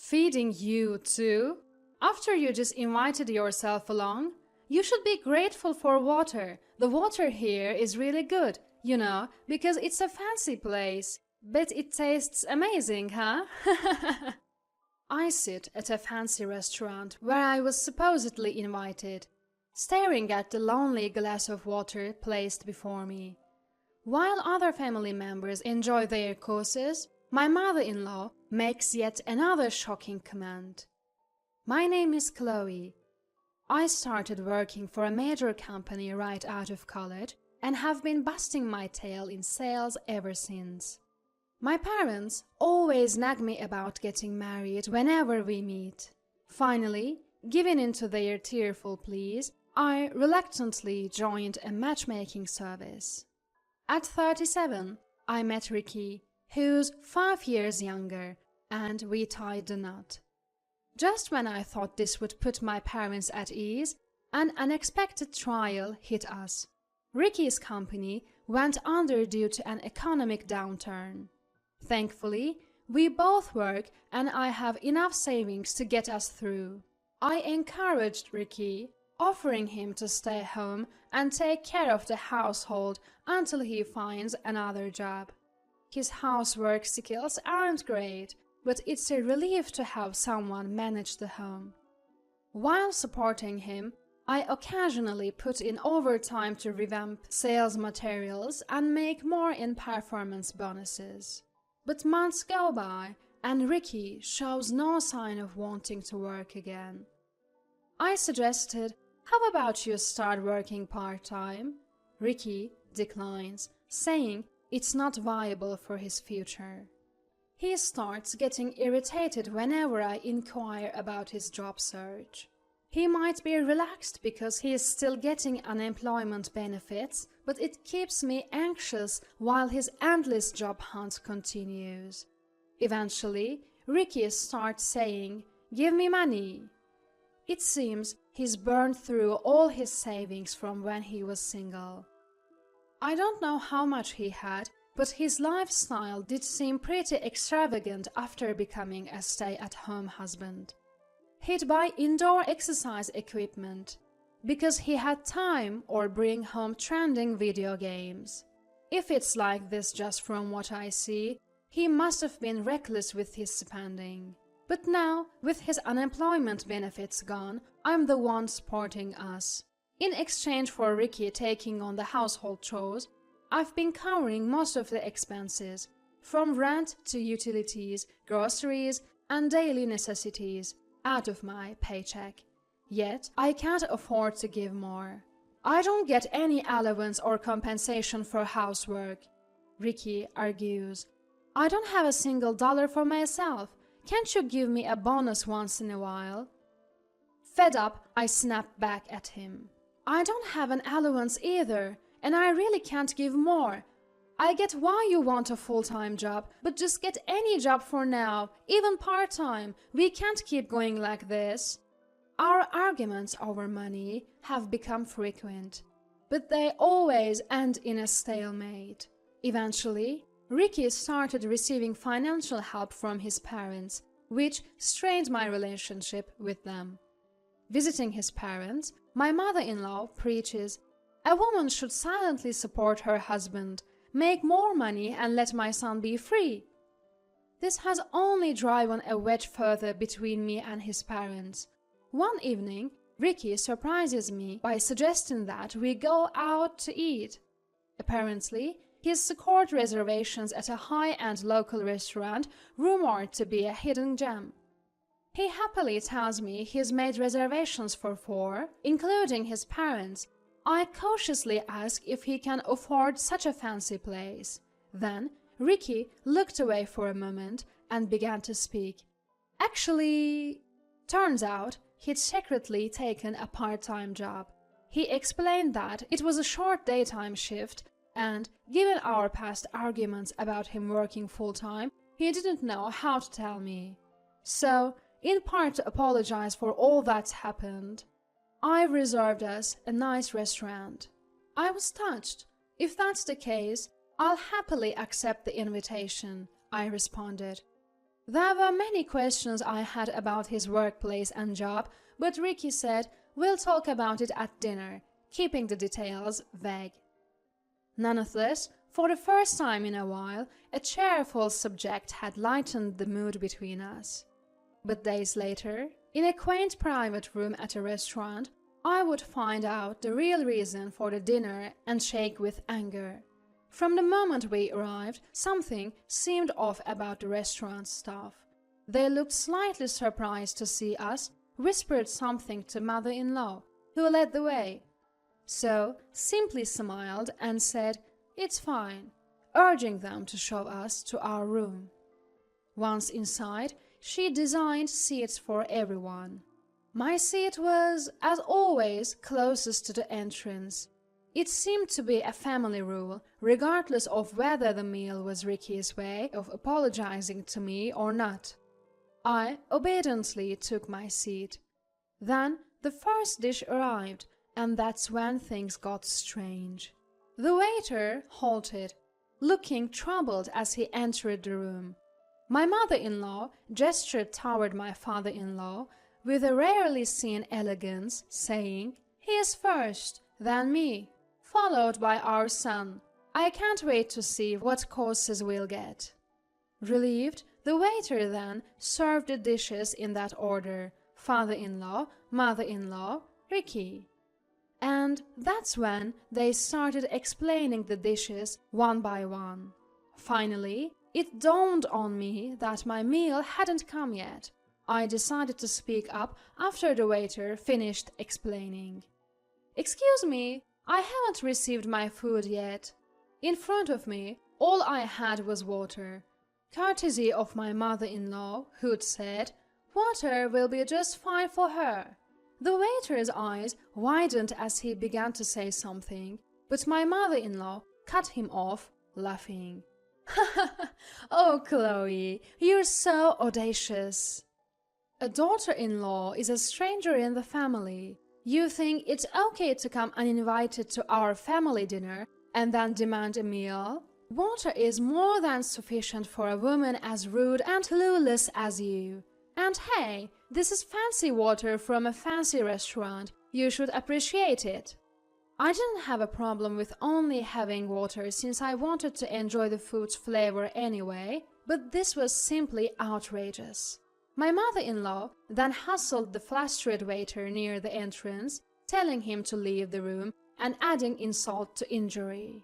Feeding you too? After you just invited yourself along? You should be grateful for water. The water here is really good, because it's a fancy place. Bet it tastes amazing, huh? I sit at a fancy restaurant where I was supposedly invited, staring at the lonely glass of water placed before me. While other family members enjoy their courses, my mother-in-law makes yet another shocking comment. My name is Chloe. I started working for a major company right out of college and have been busting my tail in sales ever since. My parents always nag me about getting married whenever we meet. Finally, giving in to their tearful pleas, I reluctantly joined a matchmaking service. At 37, I met Ricky, who's 5 years younger, and we tied the knot. Just when I thought this would put my parents at ease, an unexpected trial hit us. Ricky's company went under due to an economic downturn. Thankfully, we both work and I have enough savings to get us through. I encouraged Ricky, offering him to stay home and take care of the household until he finds another job. His housework skills aren't great, but it's a relief to have someone manage the home. While supporting him, I occasionally put in overtime to revamp sales materials and make more in performance bonuses. But months go by, and Ricky shows no sign of wanting to work again. I suggested, how about you start working part-time? Ricky declines, saying it's not viable for his future. He starts getting irritated whenever I inquire about his job search. He might be relaxed because he is still getting unemployment benefits, but it keeps me anxious while his endless job hunt continues. Eventually, Ricky starts saying, "Give me money." It seems he's burned through all his savings from when he was single. I don't know how much he had, but his lifestyle did seem pretty extravagant after becoming a stay-at-home husband. He'd buy indoor exercise equipment because he had time or bring home trending video games. If it's like this just from what I see, he must have been reckless with his spending. But now, with his unemployment benefits gone, I'm the one supporting us. In exchange for Ricky taking on the household chores, I've been covering most of the expenses, from rent to utilities, groceries, and daily necessities, out of my paycheck. Yet, I can't afford to give more. I don't get any allowance or compensation for housework, Ricky argues. I don't have a single dollar for myself. Can't you give me a bonus once in a while? Fed up, I snap back at him. I don't have an allowance either, and I really can't give more. I get why you want a full-time job, but just get any job for now, even part-time. We can't keep going like this. Our arguments over money have become frequent, but they always end in a stalemate. Eventually, Ricky started receiving financial help from his parents, which strained my relationship with them. Visiting his parents, my mother-in-law preaches, "A woman should silently support her husband, make more money and let my son be free." This has only driven a wedge further between me and his parents. One evening, Ricky surprises me by suggesting that we go out to eat. Apparently, he's secured reservations at a high-end local restaurant rumored to be a hidden gem. He happily tells me he's made reservations for 4, including his parents. I cautiously ask if he can afford such a fancy place. Then, Ricky looked away for a moment and began to speak. Actually, turns out he'd secretly taken a part-time job. He explained that it was a short daytime shift, and given our past arguments about him working full-time, he didn't know how to tell me. So, in part to apologize for all that's happened, I've reserved us a nice restaurant. I was touched. If that's the case, I'll happily accept the invitation, I responded. There were many questions I had about his workplace and job, but Ricky said, "We'll talk about it at dinner," keeping the details vague. Nonetheless, for the first time in a while, a cheerful subject had lightened the mood between us. But days later, in a quaint private room at a restaurant, I would find out the real reason for the dinner and shake with anger. From the moment we arrived, something seemed off about the restaurant staff. They looked slightly surprised to see us, whispered something to mother-in-law, who led the way. So simply smiled and said, "It's fine," urging them to show us to our room. Once inside, she designed seats for everyone. My seat was, as always, closest to the entrance. It seemed to be a family rule, regardless of whether the meal was Ricky's way of apologizing to me or not. I obediently took my seat. Then the first dish arrived, and that's when things got strange. The waiter halted, looking troubled as he entered the room. My mother-in-law gestured toward my father-in-law with a rarely seen elegance, saying, "He is first, then me, followed by our son. I can't wait to see what courses we'll get." Relieved, the waiter then served the dishes in that order: father-in-law, mother-in-law, Ricky. And that's when they started explaining the dishes one by one. Finally, it dawned on me that my meal hadn't come yet. I decided to speak up after the waiter finished explaining. "Excuse me, I haven't received my food yet." In front of me, all I had was water, courtesy of my mother-in-law, who'd said, "Water will be just fine for her." The waiter's eyes widened as he began to say something, but my mother-in-law cut him off, laughing. "Oh, Chloe, you're so audacious. A daughter-in-law is a stranger in the family. You think it's okay to come uninvited to our family dinner and then demand a meal? Water is more than sufficient for a woman as rude and clueless as you. And hey, this is fancy water from a fancy restaurant. You should appreciate it." I didn't have a problem with only having water since I wanted to enjoy the food's flavor anyway, but this was simply outrageous. My mother-in-law then hustled the flustered waiter near the entrance, telling him to leave the room and adding insult to injury.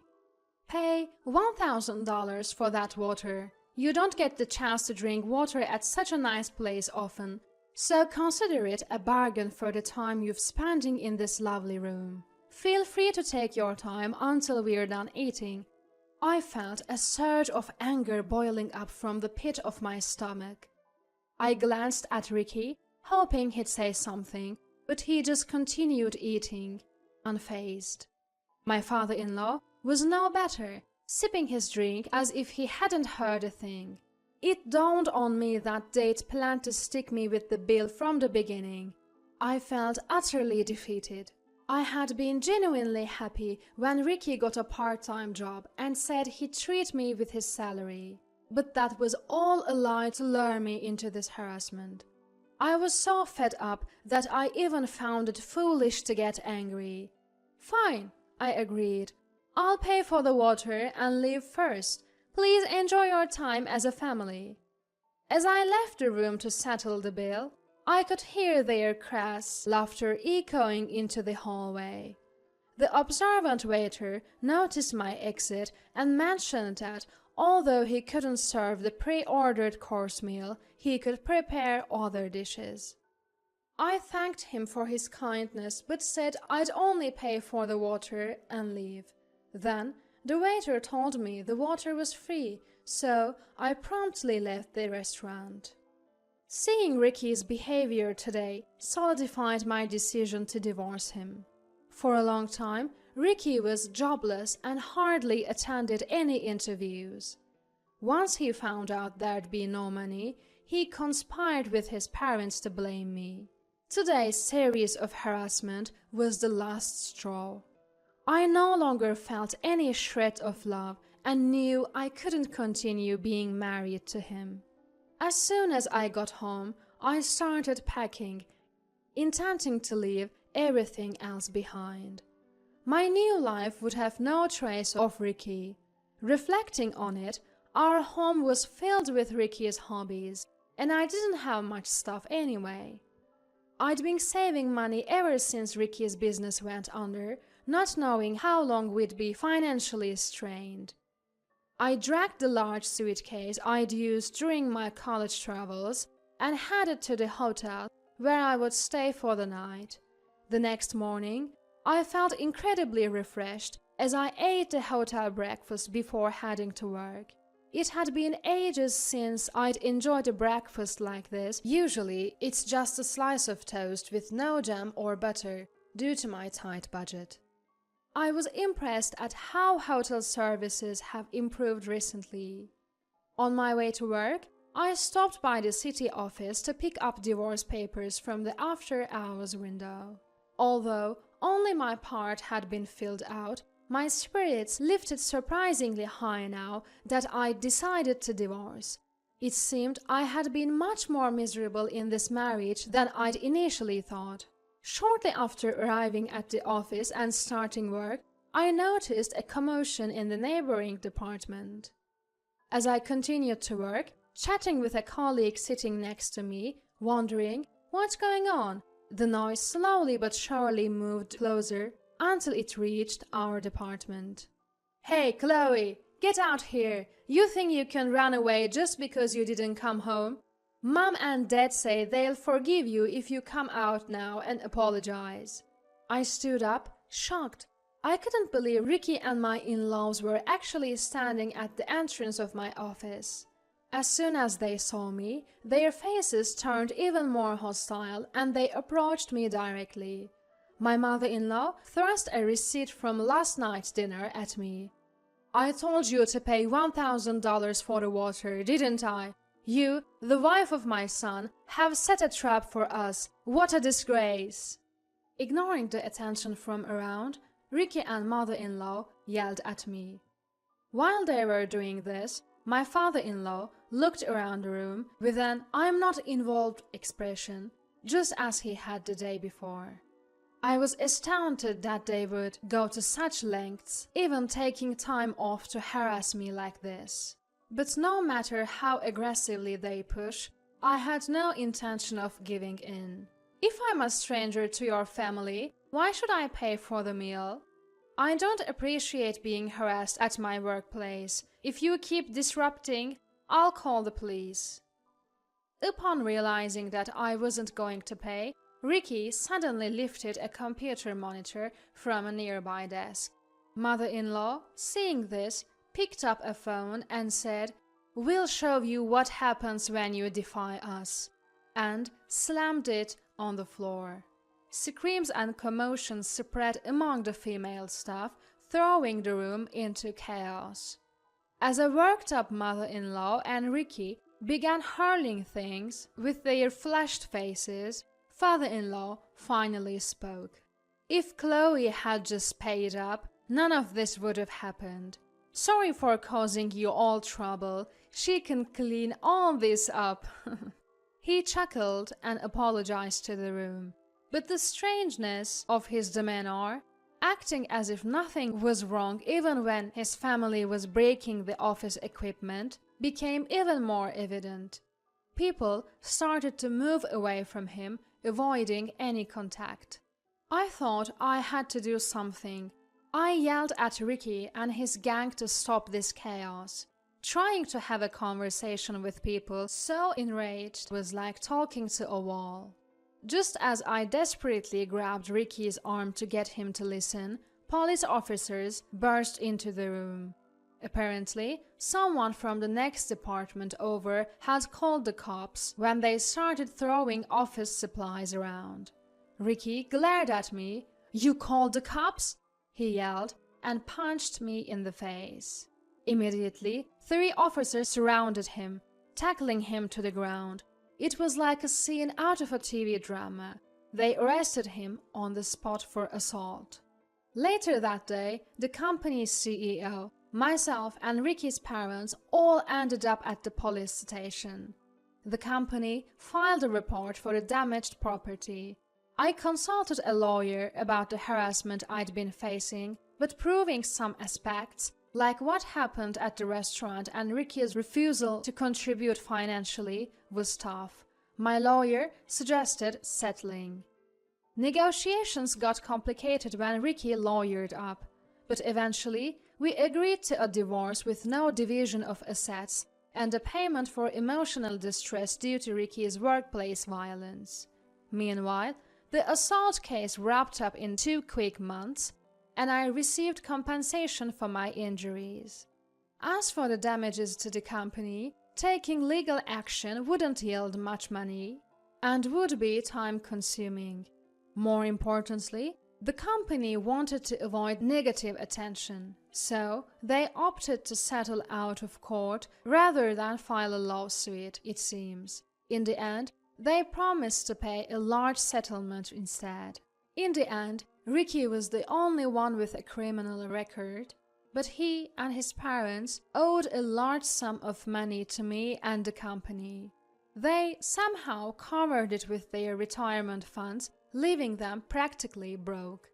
"Pay $1,000 for that water. You don't get the chance to drink water at such a nice place often, so consider it a bargain for the time you've spending in this lovely room. Feel free to take your time until we're done eating." I felt a surge of anger boiling up from the pit of my stomach. I glanced at Ricky, hoping he'd say something, but he just continued eating, unfazed. My father-in-law was no better, sipping his drink as if he hadn't heard a thing. It dawned on me that they'd planned to stick me with the bill from the beginning. I felt utterly defeated. I had been genuinely happy when Ricky got a part-time job and said he'd treat me with his salary. But that was all a lie to lure me into this harassment. I was so fed up that I even found it foolish to get angry. "Fine," I agreed. "I'll pay for the water and leave first. Please enjoy your time as a family." As I left the room to settle the bill, I could hear their crass laughter echoing into the hallway. The observant waiter noticed my exit and mentioned that although he couldn't serve the pre-ordered course meal, he could prepare other dishes. I thanked him for his kindness but said I'd only pay for the water and leave. Then the waiter told me the water was free, so I promptly left the restaurant. Seeing Ricky's behavior today solidified my decision to divorce him. For a long time, Ricky was jobless and hardly attended any interviews. Once he found out there'd be no money, he conspired with his parents to blame me. Today's series of harassment was the last straw. I no longer felt any shred of love and knew I couldn't continue being married to him. As soon as I got home, I started packing, intending to leave everything else behind. My new life would have no trace of Ricky. Reflecting on it, our home was filled with Ricky's hobbies, and I didn't have much stuff anyway. I'd been saving money ever since Ricky's business went under, not knowing how long we'd be financially strained. I dragged the large suitcase I'd used during my college travels and headed to the hotel where I would stay for the night. The next morning, I felt incredibly refreshed as I ate the hotel breakfast before heading to work. It had been ages since I'd enjoyed a breakfast like this. Usually, it's just a slice of toast with no jam or butter due to my tight budget. I was impressed at how hotel services have improved recently. On my way to work, I stopped by the city office to pick up divorce papers from the after-hours window. Although only my part had been filled out, my spirits lifted surprisingly high now that I decided to divorce. It seemed I had been much more miserable in this marriage than I'd initially thought. Shortly after arriving at the office and starting work, I noticed a commotion in the neighboring department. As I continued to work, chatting with a colleague sitting next to me, wondering what's going on, the noise slowly but surely moved closer until it reached our department. "Hey, Chloe, get out here! You think you can run away just because you didn't come home? Mom and Dad say they'll forgive you if you come out now and apologize." I stood up, shocked. I couldn't believe Ricky and my in-laws were actually standing at the entrance of my office. As soon as they saw me, their faces turned even more hostile and they approached me directly. My mother-in-law thrust a receipt from last night's dinner at me. "I told you to pay $1,000 for the water, didn't I? You, the wife of my son, have set a trap for us. What a disgrace!" Ignoring the attention from around, Ricky and mother-in-law yelled at me. While they were doing this, my father-in-law looked around the room with an "I'm not involved" expression, just as he had the day before. I was astounded that they would go to such lengths, even taking time off to harass me like this. But no matter how aggressively they push, I had no intention of giving in. If I'm a stranger to your family, why should I pay for the meal? I don't appreciate being harassed at my workplace. If you keep disrupting, I'll call the police. Upon realizing that I wasn't going to pay, Ricky suddenly lifted a computer monitor from a nearby desk. Mother-in-law, seeing this, picked up a phone and said, "We'll show you what happens when you defy us," and slammed it on the floor. Screams and commotion spread among the female staff, throwing the room into chaos. As a worked-up mother-in-law and Ricky began hurling things with their flushed faces, father-in-law finally spoke. "If Chloe had just paid up, none of this would have happened. Sorry for causing you all trouble. She can clean all this up." He chuckled and apologized to the room. But the strangeness of his demeanor, acting as if nothing was wrong even when his family was breaking the office equipment, became even more evident. People started to move away from him, avoiding any contact. I thought I had to do something. I yelled at Ricky and his gang to stop this chaos. Trying to have a conversation with people so enraged was like talking to a wall. Just as I desperately grabbed Ricky's arm to get him to listen, police officers burst into the room. Apparently, someone from the next department over had called the cops when they started throwing office supplies around. Ricky glared at me. "You called the cops?" he yelled, and punched me in the face. Immediately, 3 officers surrounded him, tackling him to the ground. It was like a scene out of a TV drama. They arrested him on the spot for assault. Later that day, the company's CEO, myself and Ricky's parents all ended up at the police station. The company filed a report for the damaged property. I consulted a lawyer about the harassment I'd been facing, but proving some aspects, like what happened at the restaurant and Ricky's refusal to contribute financially, was tough. My lawyer suggested settling. Negotiations got complicated when Ricky lawyered up, but eventually we agreed to a divorce with no division of assets and a payment for emotional distress due to Ricky's workplace violence. Meanwhile, the assault case wrapped up in 2 quick months, and I received compensation for my injuries. As for the damages to the company, taking legal action wouldn't yield much money and would be time-consuming. More importantly, the company wanted to avoid negative attention, so they opted to settle out of court rather than file a lawsuit, it seems. In the end, they promised to pay a large settlement instead. In the end, Ricky was the only one with a criminal record, but he and his parents owed a large sum of money to me and the company. They somehow covered it with their retirement funds, leaving them practically broke.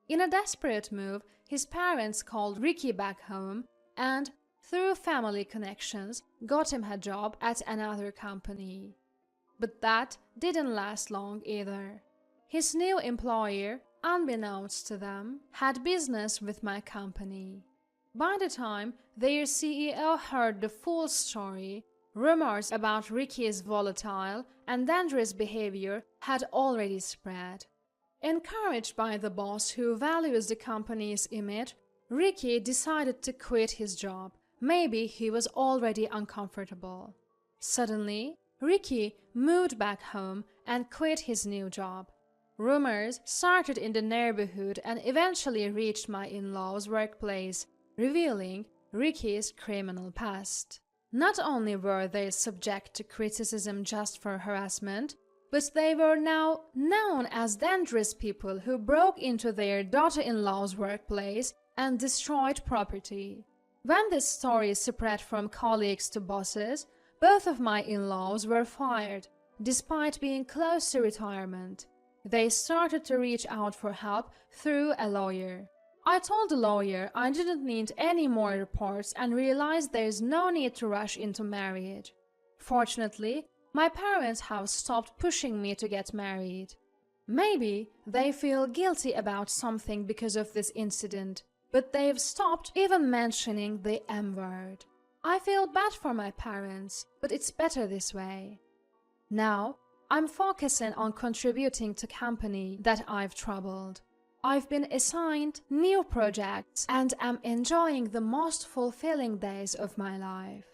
In a desperate move, his parents called Ricky back home and, through family connections, got him a job at another company. But that didn't last long either. His new employer, unbeknownst to them, had business with my company. By the time their CEO heard the full story, rumors about Ricky's volatile and dangerous behavior had already spread. Encouraged by the boss who values the company's image, Ricky decided to quit his job. Maybe he was already uncomfortable. Suddenly, Ricky moved back home and quit his new job. Rumors started in the neighborhood and eventually reached my in-laws' workplace, revealing Ricky's criminal past. Not only were they subject to criticism just for harassment, but they were now known as dangerous people who broke into their daughter-in-law's workplace and destroyed property. When this story spread from colleagues to bosses, both of my in-laws were fired, despite being close to retirement. They started to reach out for help through a lawyer. I told the lawyer I didn't need any more reports and realized there is no need to rush into marriage. Fortunately, my parents have stopped pushing me to get married. Maybe they feel guilty about something because of this incident, but they've stopped even mentioning the M word. I feel bad for my parents, but it's better this way. Now, I'm focusing on contributing to company that I've troubled. I've been assigned new projects and am enjoying the most fulfilling days of my life.